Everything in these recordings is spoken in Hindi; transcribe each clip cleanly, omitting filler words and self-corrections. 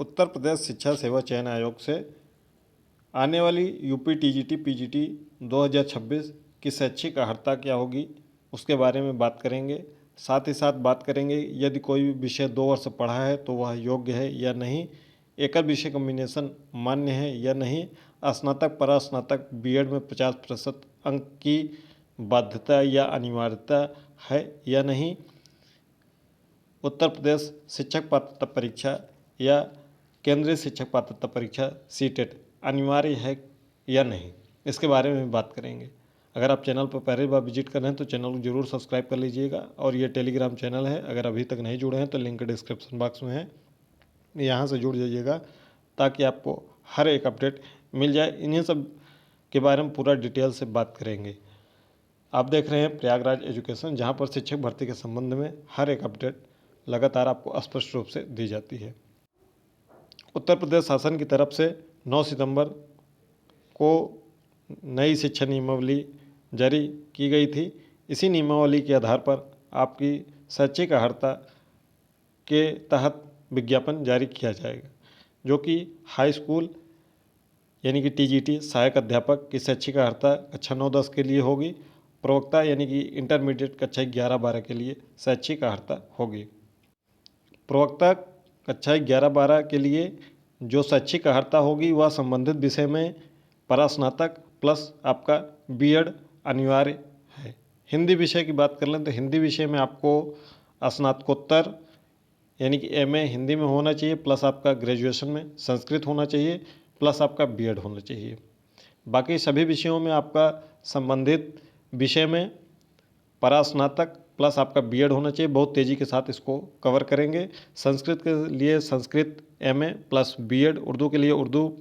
उत्तर प्रदेश शिक्षा सेवा चयन आयोग से आने वाली यूपी टीजीटी पीजीटी 2026 की शैक्षिक अर्हता क्या होगी उसके बारे में बात करेंगे। साथ ही साथ बात करेंगे यदि कोई भी विषय 2 वर्ष पढ़ा है तो वह योग्य है या नहीं, एकल विषय कॉम्बिनेशन मान्य है या नहीं, स्नातक परास्नातक बीएड में 50% अंक की बाध्यता या अनिवार्यता है या नहीं, उत्तर प्रदेश शिक्षक पात्रता परीक्षा या केंद्रीय शिक्षक पात्रता परीक्षा सीटेट अनिवार्य है या नहीं, इसके बारे में बात करेंगे। अगर आप चैनल पर पहली बार विजिट कर रहे हैं तो चैनल को जरूर सब्सक्राइब कर लीजिएगा और ये टेलीग्राम चैनल है, अगर अभी तक नहीं जुड़े हैं तो लिंक डिस्क्रिप्शन बॉक्स में है, यहाँ से जुड़ जाइएगा ताकि आपको हर एक अपडेट मिल जाए। इन्हीं सब के बारे में पूरा डिटेल से बात करेंगे। आप देख रहे हैं प्रयागराज एजुकेशन, जहाँ पर शिक्षक भर्ती के संबंध में हर एक अपडेट लगातार आपको स्पष्ट रूप से दी जाती है। उत्तर प्रदेश शासन की तरफ से 9 सितंबर को नई शिक्षा नियमावली जारी की गई थी। इसी नियमावली के आधार पर आपकी शैक्षिक अर्हता के तहत विज्ञापन जारी किया जाएगा, जो कि हाई स्कूल यानी कि टीजीटी सहायक अध्यापक की शैक्षिक अर्हता कक्षा 9-10 के लिए होगी। प्रवक्ता यानी कि इंटरमीडिएट कक्षा 11-12 के लिए शैक्षिक अर्हता होगी। प्रवक्ता कक्षा 11-12 के लिए जो शैक्षिक अर्हता होगी वह संबंधित विषय में परास्नातक प्लस आपका बीएड अनिवार्य है। हिंदी विषय की बात कर लें तो हिंदी विषय में आपको स्नातकोत्तर यानी कि एमए हिंदी में होना चाहिए, प्लस आपका ग्रेजुएशन में संस्कृत होना चाहिए, प्लस आपका बीएड होना चाहिए। बाकी सभी विषयों में आपका संबंधित विषय में परास्नातक प्लस आपका बीएड होना चाहिए। बहुत तेज़ी के साथ इसको कवर करेंगे। संस्कृत के लिए Sanskrit MA plus BEd, Urdu के लिए उर्दू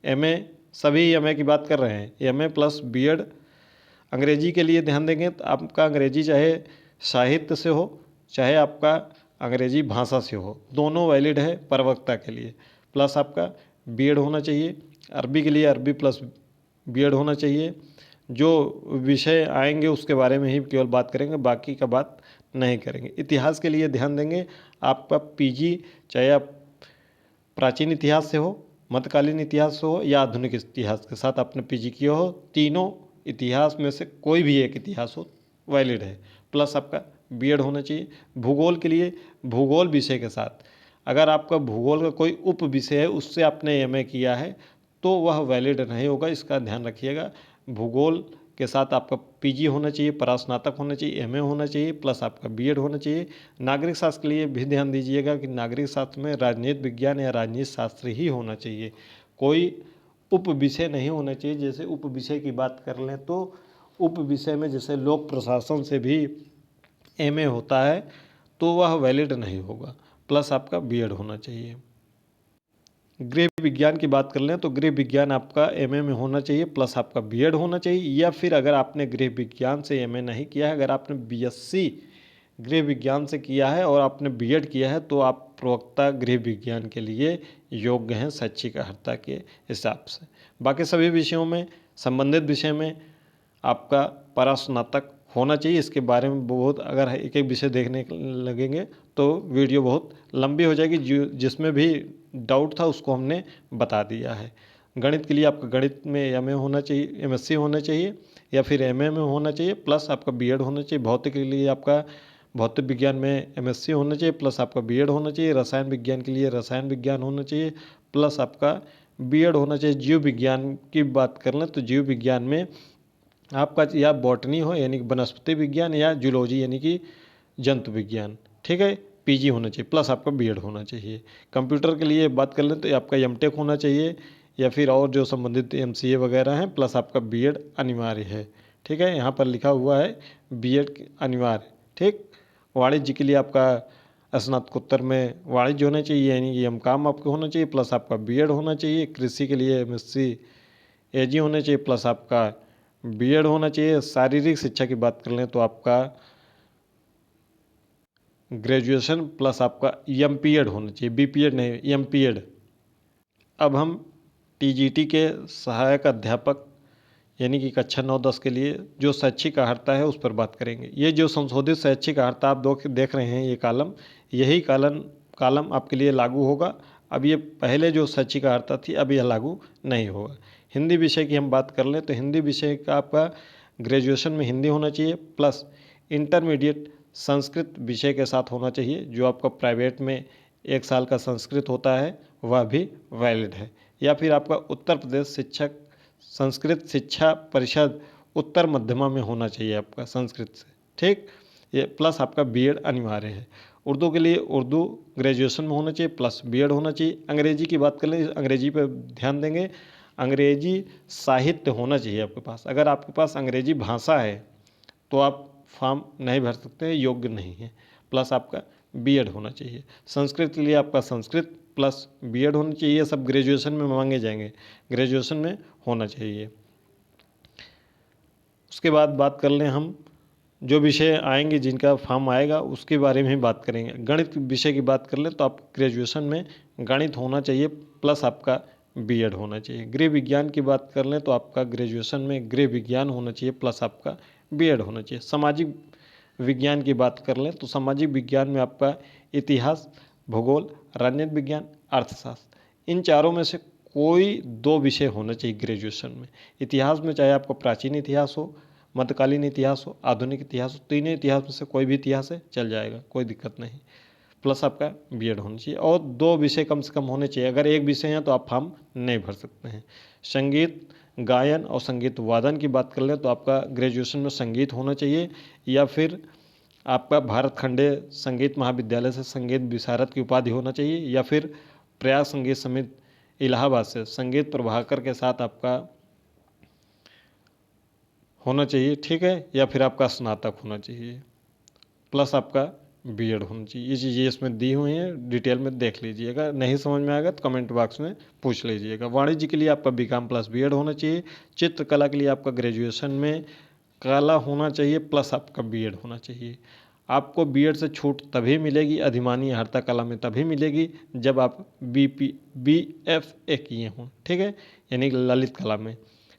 एमए, सभी एमए की बात कर रहे हैं, एमए प्लस बीएड। अंग्रेजी के लिए ध्यान देंगे तो आपका अंग्रेजी चाहे साहित्य से हो चाहे आपका अंग्रेजी भाषा से हो, दोनों वैलिड है प्रवक्ता के लिए। प्लस आपका बीएड होना चाहिए। अरबी के लिए अरबी प्लस बीएड होना चाहिए। जो विषय आएंगे उसके बारे में ही केवल बात करेंगे, बाकी का बात नहीं करेंगे। इतिहास के लिए ध्यान देंगे, आपका पीजी चाहे आप प्राचीन इतिहास से हो, मध्यकालीन इतिहास से हो या आधुनिक इतिहास के साथ आपने पीजी किया हो, तीनों इतिहास में से कोई भी एक इतिहास हो वैलिड है। प्लस आपका बीएड होना चाहिए। भूगोल के लिए भूगोल विषय के साथ अगर आपका भूगोल का कोई उप विषय है उससे आपने एमए किया है तो वह वैलिड नहीं होगा, इसका ध्यान रखिएगा। भूगोल के साथ आपका पीजी होना चाहिए, परास्नातक होना चाहिए, एमए होना चाहिए, प्लस आपका बीएड होना चाहिए। नागरिक शास्त्र के लिए भी ध्यान दीजिएगा कि नागरिक शास्त्र में राजनीति विज्ञान या राजनीति शास्त्र ही होना चाहिए, कोई उप विषय नहीं होना चाहिए। जैसे उप विषय की बात कर लें तो उप विषय में जैसे लोक प्रशासन से भी एमए होता है तो वह वैलिड नहीं होगा। प्लस आपका बीएड होना चाहिए। गृह विज्ञान की बात कर लें तो गृह विज्ञान आपका एमए में होना चाहिए, प्लस आपका बीएड होना चाहिए। या फिर अगर आपने गृह विज्ञान से एमए नहीं किया है, अगर आपने बीएससी गृह विज्ञान से किया है और आपने बीएड किया है तो आप प्रवक्ता गृह विज्ञान के लिए योग्य हैं शैक्षिक अर्हता के हिसाब से। बाकी सभी विषयों में संबंधित विषय में आपका परास्नातक होना चाहिए। इसके बारे में बहुत अगर एक एक विषय देखने लगेंगे तो वीडियो बहुत लंबी हो जाएगी। जिसमें भी डाउट था उसको हमने बता दिया है। गणित के लिए आपका गणित में एमए होना चाहिए, एमएससी होना चाहिए या फिर एमए में होना चाहिए, प्लस आपका बीएड होना चाहिए। भौतिक के लिए आपका भौतिक विज्ञान में एमएससी होना चाहिए, प्लस आपका बीएड होना चाहिए। रसायन विज्ञान के लिए रसायन विज्ञान होना चाहिए, प्लस आपका बीएड होना चाहिए। जीव विज्ञान की बात कर लें तो जीव विज्ञान में आपका या बॉटनी हो यानी कि वनस्पति विज्ञान या जूलॉजी यानी कि जंतु विज्ञान, ठीक है, पीजी होना चाहिए, प्लस आपका बीएड होना चाहिए। कंप्यूटर के लिए बात कर लें तो आपका एमटेक होना चाहिए या फिर और जो संबंधित एमसीए वगैरह हैं, प्लस आपका बीएड अनिवार्य है। ठीक है, यहाँ पर लिखा हुआ है बीएड अनिवार्य। ठीक, वाणिज्य के लिए आपका स्नातकोत्तर में वाणिज्य होना चाहिए यानी कि एमकॉम आपको होना चाहिए, प्लस आपका बीएड होना चाहिए। कृषि के लिए एमएससी एजी होना चाहिए, प्लस आपका बीएड होना चाहिए। शारीरिक शिक्षा की बात कर लें तो आपका ग्रेजुएशन प्लस आपका एमपीएड होना चाहिए, बीपीएड नहीं, एमपीएड। अब हम टीजीटी के सहायक अध्यापक यानी कि कक्षा 9-10 के लिए जो शैक्षिक अर्हता है उस पर बात करेंगे। ये जो संशोधित शैक्षिक अर्हता आप देख रहे हैं, ये कॉलम, यही कॉलम आपके लिए लागू होगा अब ये पहले जो स्वैच्छिक अर्हता थी अब यह लागू नहीं होगा। हिंदी विषय की हम बात कर लें तो हिंदी विषय का आपका ग्रेजुएशन में हिंदी होना चाहिए प्लस इंटरमीडिएट संस्कृत विषय के साथ होना चाहिए। जो आपका प्राइवेट में 1 साल का संस्कृत होता है वह भी वैलिड है। या फिर आपका उत्तर प्रदेश शिक्षक संस्कृत शिक्षा परिषद उत्तर मध्यमा में होना चाहिए आपका संस्कृत से, ठीक। ये प्लस आपका बीएड अनिवार्य है। उर्दू के लिए उर्दू ग्रेजुएशन में होना चाहिए प्लस बीएड होना चाहिए। अंग्रेजी की बात कर लें, अंग्रेजी पर ध्यान देंगे, अंग्रेजी साहित्य होना चाहिए आपके पास। अगर आपके पास अंग्रेजी भाषा है तो आप फॉर्म नहीं भर सकते हैं, योग्य नहीं है। प्लस आपका बीएड होना चाहिए। संस्कृत के लिए आपका संस्कृत प्लस बीएड होना चाहिए। ये सब ग्रेजुएशन में मांगे जाएंगे, ग्रेजुएशन में होना चाहिए। उसके बाद बात कर लें हम जो विषय आएंगे जिनका फॉर्म आएगा उसके बारे में ही बात करेंगे। गणित विषय की बात कर लें तो आप ग्रेजुएशन में गणित होना चाहिए प्लस आपका बीएड होना चाहिए। गृह विज्ञान की बात कर लें तो आपका ग्रेजुएशन में गृह विज्ञान होना चाहिए प्लस आपका बीएड होना चाहिए। सामाजिक विज्ञान की बात कर लें तो सामाजिक विज्ञान में आपका इतिहास, भूगोल, राजनीति विज्ञान, अर्थशास्त्र, इन चारों में से कोई 2 विषय होना चाहिए ग्रेजुएशन में। इतिहास में चाहे आपको प्राचीन इतिहास हो, मध्यकालीन इतिहास हो, आधुनिक इतिहास हो, तीनों इतिहास में से कोई भी इतिहास है चल जाएगा, कोई दिक्कत नहीं। प्लस आपका बीएड होना चाहिए और 2 विषय कम से कम होने चाहिए। अगर एक विषय है तो आप फॉर्म नहीं भर सकते हैं। संगीत गायन और संगीत वादन की बात कर लें तो आपका ग्रेजुएशन में संगीत होना चाहिए या फिर आपका भारत खंडे संगीत महाविद्यालय से संगीत विशारद की उपाधि होना चाहिए या फिर प्रयाग संगीत समिति इलाहाबाद से संगीत प्रभाकर के साथ आपका होना चाहिए, ठीक है। या फिर आपका स्नातक होना चाहिए प्लस आपका बीएड होना चाहिए। ये चीज़ें इसमें दी हुई हैं, डिटेल में देख लीजिएगा। नहीं समझ में आएगा तो कमेंट बॉक्स में पूछ लीजिएगा। वाणिज्य के लिए आपका बीकॉम प्लस बीएड होना चाहिए। चित्रकला के लिए आपका ग्रेजुएशन में कला होना चाहिए प्लस आपका बीएड होना चाहिए। आपको बीएड से छूट तभी मिलेगी, अधिमानी अर्हता कला में तभी मिलेगी जब आप बीएफए किए हों, ठीक है, यानी ललित कला में,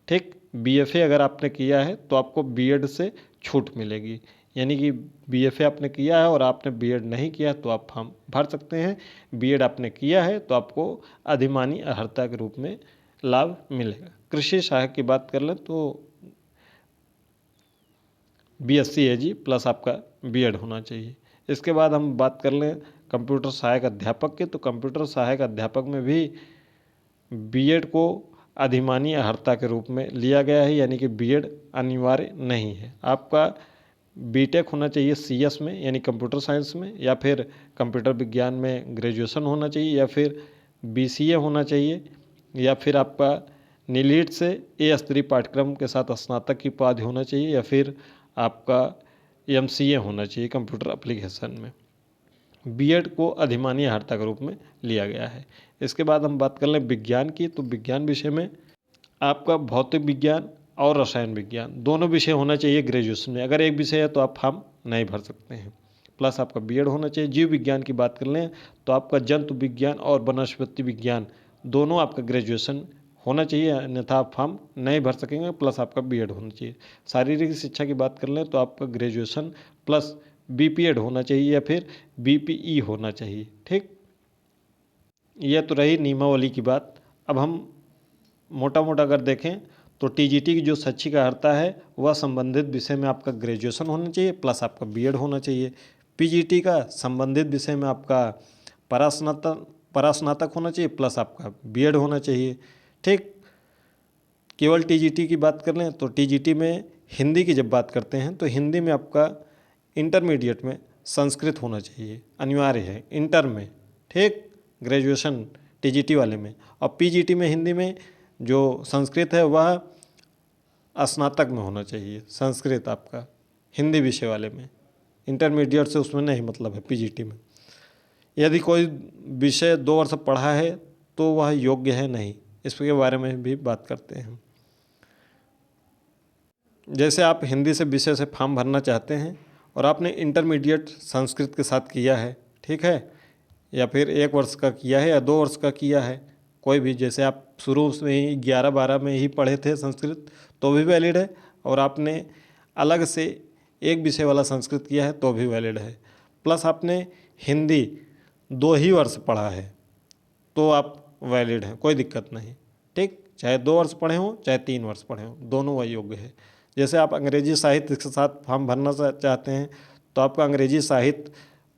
ठीक। बीएफए अगर आपने किया है तो आपको बीएड से छूट मिलेगी। यानी कि बीएफए आपने किया है और आपने बीएड नहीं किया तो आप फॉर्म भर सकते हैं। बीएड आपने किया है तो आपको अधिमानी अर्हता के रूप में लाभ मिलेगा। कृषि सहायक की बात कर लें तो बीएससी एजी प्लस आपका बीएड होना चाहिए। इसके बाद हम बात कर लें कंप्यूटर सहायक अध्यापक के, तो कंप्यूटर सहायक अध्यापक में भी बीएड को अधिमानी अर्हता के रूप में लिया गया है, यानी कि बीएड अनिवार्य नहीं है। आपका बीटेक होना चाहिए सीएस में यानी कंप्यूटर साइंस में, या फिर कंप्यूटर विज्ञान में ग्रेजुएशन होना चाहिए, या फिर बीसीए होना चाहिए, या फिर आपका नीलीट से ए स्तरीय पाठ्यक्रम के साथ स्नातक की उपाधि होना चाहिए, या फिर आपका एमसीए होना चाहिए कंप्यूटर एप्लीकेशन में। बीएड को अधिमानी अर्हता के रूप में लिया गया है। इसके बाद हम बात कर लें विज्ञान की, तो विज्ञान विषय में आपका भौतिक विज्ञान और रसायन विज्ञान दोनों विषय होना चाहिए ग्रेजुएशन में। अगर एक विषय है तो आप फॉर्म नहीं भर सकते हैं। प्लस आपका बीएड होना चाहिए। जीव विज्ञान की बात कर लें तो आपका जंतु विज्ञान और वनस्पति विज्ञान दोनों आपका ग्रेजुएशन होना चाहिए, अन्यथा आप फॉर्म नहीं भर सकेंगे। प्लस आपका बीएड होना चाहिए। शारीरिक शिक्षा की बात कर लें तो आपका ग्रेजुएशन प्लस बीपीएड होना चाहिए या फिर बीपीई होना चाहिए, ठीक। यह तो रही नियमावली की बात। अब हम मोटा मोटा अगर देखें तो टीजीटी की जो शैक्षिक अर्हता है वह संबंधित विषय में आपका ग्रेजुएशन होना चाहिए प्लस आपका बीएड होना चाहिए। पीजीटी का संबंधित विषय में आपका परास्नातक होना चाहिए प्लस आपका बीएड होना चाहिए, ठीक। केवल टीजीटी की बात कर लें तो टीजीटी में हिंदी की जब बात करते हैं तो हिंदी में आपका इंटरमीडिएट में संस्कृत होना चाहिए, अनिवार्य है इंटर में, ठीक, ग्रेजुएशन टीजीटी वाले में। और पीजीटी में हिंदी में जो संस्कृत है वह स्नातक में होना चाहिए, संस्कृत आपका हिंदी विषय वाले में। इंटरमीडिएट से उसमें नहीं मतलब है पीजीटी में। यदि कोई विषय 2 वर्ष पढ़ा है तो वह योग्य है नहीं, इसके बारे में भी बात करते हैं। जैसे आप हिंदी से विषय से फॉर्म भरना चाहते हैं और आपने इंटरमीडिएट संस्कृत के साथ किया है, ठीक है, या फिर 1 वर्ष का किया है या 2 वर्ष का किया है, कोई भी, जैसे आप शुरू में ही 11-12 में ही पढ़े थे संस्कृत तो भी वैलिड है, और आपने अलग से एक विषय वाला संस्कृत किया है तो भी वैलिड है। प्लस आपने हिंदी 2 ही वर्ष पढ़ा है तो आप वैलिड हैं, कोई दिक्कत नहीं। ठीक, चाहे 2 वर्ष पढ़े हों चाहे 3 वर्ष पढ़े हों, दोनों वही योग्य है। जैसे आप अंग्रेजी साहित्य के साथ फॉर्म भरना चाहते हैं तो आपका अंग्रेजी साहित्य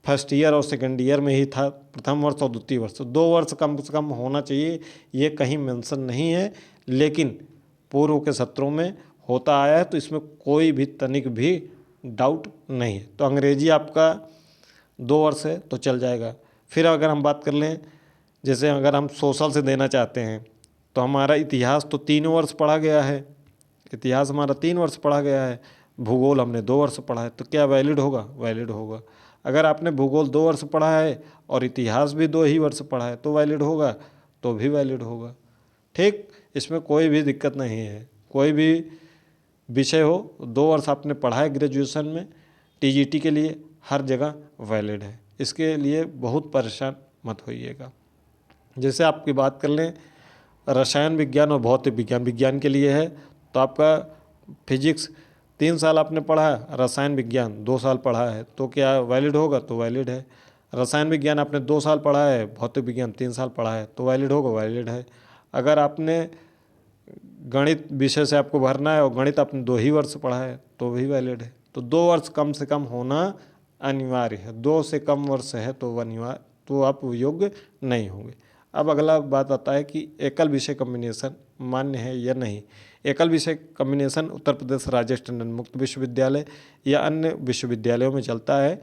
फर्स्ट ईयर और सेकेंड ईयर में ही था, प्रथम वर्ष और द्वितीय वर्ष, 2 वर्ष कम से कम होना चाहिए। ये कहीं मेंशन नहीं है, लेकिन पूर्व के सत्रों में होता आया है, तो इसमें कोई भी तनिक भी डाउट नहीं है। तो अंग्रेजी आपका 2 वर्ष है तो चल जाएगा। फिर अगर हम बात कर लें, जैसे अगर हम सोशल से देना चाहते हैं तो हमारा इतिहास तो 3 वर्ष पढ़ा गया है, इतिहास हमारा 3 वर्ष पढ़ा गया है, भूगोल हमने 2 वर्ष पढ़ा है, तो क्या वैलिड होगा? वैलिड होगा। अगर आपने भूगोल 2 वर्ष पढ़ा है और इतिहास भी 2 ही वर्ष पढ़ा है तो वैलिड होगा, तो भी वैलिड होगा। ठीक, इसमें कोई भी दिक्कत नहीं है। कोई भी विषय हो, 2 वर्ष आपने पढ़ा है ग्रेजुएशन में, टीजीटी के लिए हर जगह वैलिड है। इसके लिए बहुत परेशान मत होइएगा। जैसे आपकी बात कर लें रसायन विज्ञान और भौतिक विज्ञान, विज्ञान के लिए है तो आपका फिजिक्स 3 साल आपने पढ़ा है, रसायन विज्ञान 2 साल पढ़ा है, तो क्या वैलिड होगा? तो वैलिड है। रसायन विज्ञान आपने 2 साल पढ़ा है, भौतिक विज्ञान 3 साल पढ़ा है, तो वैलिड होगा? वैलिड है। अगर आपने गणित विषय से आपको भरना है और गणित आपने 2 ही वर्ष पढ़ा है तो भी वैलिड है। तो 2 वर्ष कम से कम होना अनिवार्य है। 2 से कम वर्ष है तो अनिवार्य, तो आप योग्य नहीं होंगे। अब अगला बात आता है कि एकल विषय कम्बिनेशन मान्य है या नहीं। एकल विषय कम्बिनेशन उत्तर प्रदेश राज्य टंडन मुक्त विश्वविद्यालय या अन्य विश्वविद्यालयों में चलता है।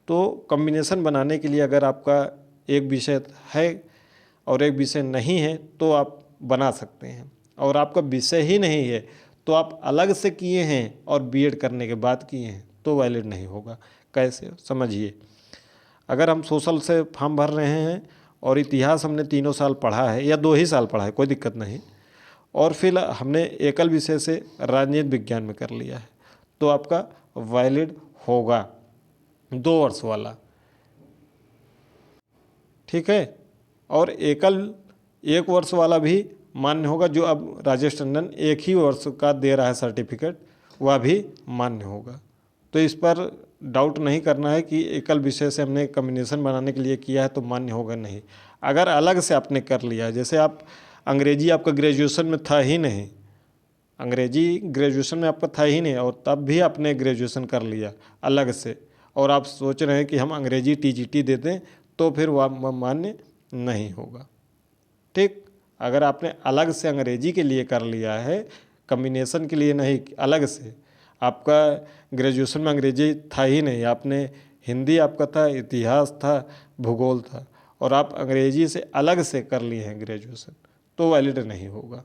तो कम्बिनेशन बनाने के लिए अगर आपका एक विषय है और एक विषय नहीं है तो आप बना सकते हैं, और आपका विषय ही नहीं है तो आप अलग से किए हैं और बीएड करने के बाद किए हैं तो वैलिड नहीं होगा। कैसे? समझिए, अगर हम सोशल से फॉर्म भर रहे हैं और इतिहास हमने 3 साल पढ़ा है या 2 ही साल पढ़ा है, कोई दिक्कत नहीं, और फिर हमने एकल विषय से राजनीति विज्ञान में कर लिया है तो आपका वैलिड होगा 2 वर्ष वाला। ठीक है, और एकल 1 वर्ष वाला भी मान्य होगा। जो अब राजेश टंडन 1 ही वर्ष का दे रहा है सर्टिफिकेट, वह भी मान्य होगा। तो इस पर डाउट नहीं करना है कि एकल विषय से हमने कम्बिनेशन बनाने के लिए किया है तो मान्य होगा, नहीं। अगर अलग से आपने कर लिया है, जैसे आप अंग्रेजी आपका ग्रेजुएशन में था ही नहीं, अंग्रेजी ग्रेजुएशन में आपका था ही नहीं और तब भी आपने ग्रेजुएशन कर लिया अलग से, और आप सोच रहे हैं कि हम अंग्रेजी टीजीटी दे दें, तो फिर वह मान्य नहीं होगा। ठीक, अगर आपने अलग से अंग्रेजी के लिए कर लिया है, कम्बिनेशन के लिए नहीं, अलग से, आपका ग्रेजुएशन में अंग्रेजी था ही नहीं, आपने हिंदी आपका था, इतिहास था, भूगोल था, और आप अंग्रेजी से अलग से कर लिए हैं ग्रेजुएशन, तो वैलिड नहीं होगा।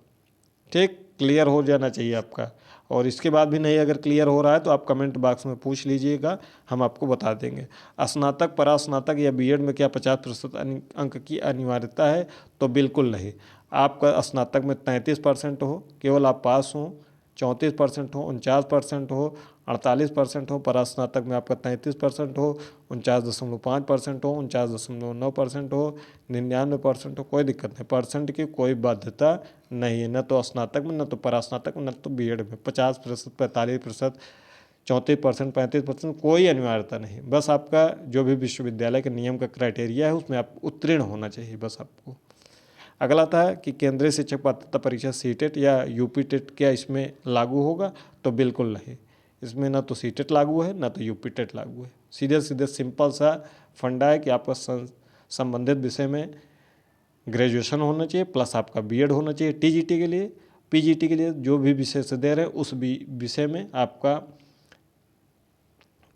ठीक, क्लियर हो जाना चाहिए आपका। और इसके बाद भी नहीं अगर क्लियर हो रहा है तो आप कमेंट बॉक्स में पूछ लीजिएगा, हम आपको बता देंगे। स्नातक, परास्नातक या बीएड में क्या 50% अंक की अनिवार्यता है? तो बिल्कुल नहीं। आपका स्नातक में 33% हो, केवल आप पास हों, 34% हो, 49% हो, 48% हो, परास्नातक में आपका 33% हो, 49.5% हो, 49.9% हो, 99% हो, कोई दिक्कत नहीं। परसेंट की कोई बाध्यता नहीं है, न तो स्नातक में, न तो परास्नातक में, न तो बीएड में। 50%, 45%, 34%, 35%, कोई अनिवार्यता नहीं। बस आपका जो भी विश्वविद्यालय के नियम का क्राइटेरिया है उसमें आप उत्तीर्ण होना चाहिए, बस आपको। अगला था कि केंद्रीय शिक्षक पात्रता परीक्षा सीटेट या यूपी टेट क्या इसमें लागू होगा? तो बिल्कुल नहीं। इसमें ना तो सीटेट लागू है, ना तो यूपी टेट लागू है। सीधे सीधे सिंपल सा फंडा है कि आपका संबंधित विषय में ग्रेजुएशन होना चाहिए प्लस आपका बीएड होना चाहिए टीजीटी के लिए। पीजीटी के लिए जो भी विषय से दे रहे हैं उस विषय में आपका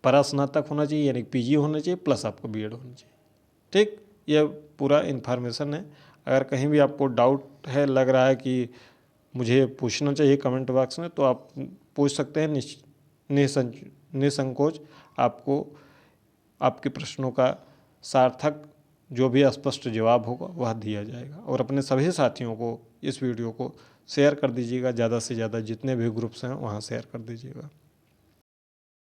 परास्नातक होना चाहिए, यानी पीजी होना चाहिए, प्लस आपको बीएड होना चाहिए। ठीक, यह पूरा इन्फॉर्मेशन है। अगर कहीं भी आपको डाउट है, लग रहा है कि मुझे पूछना चाहिए कमेंट बॉक्स में, तो आप पूछ सकते हैं निसंकोच। आपको आपके प्रश्नों का सार्थक जो भी स्पष्ट जवाब होगा वह दिया जाएगा। और अपने सभी साथियों को इस वीडियो को शेयर कर दीजिएगा, ज़्यादा से ज़्यादा, जितने भी ग्रुप्स हैं वहाँ शेयर कर दीजिएगा।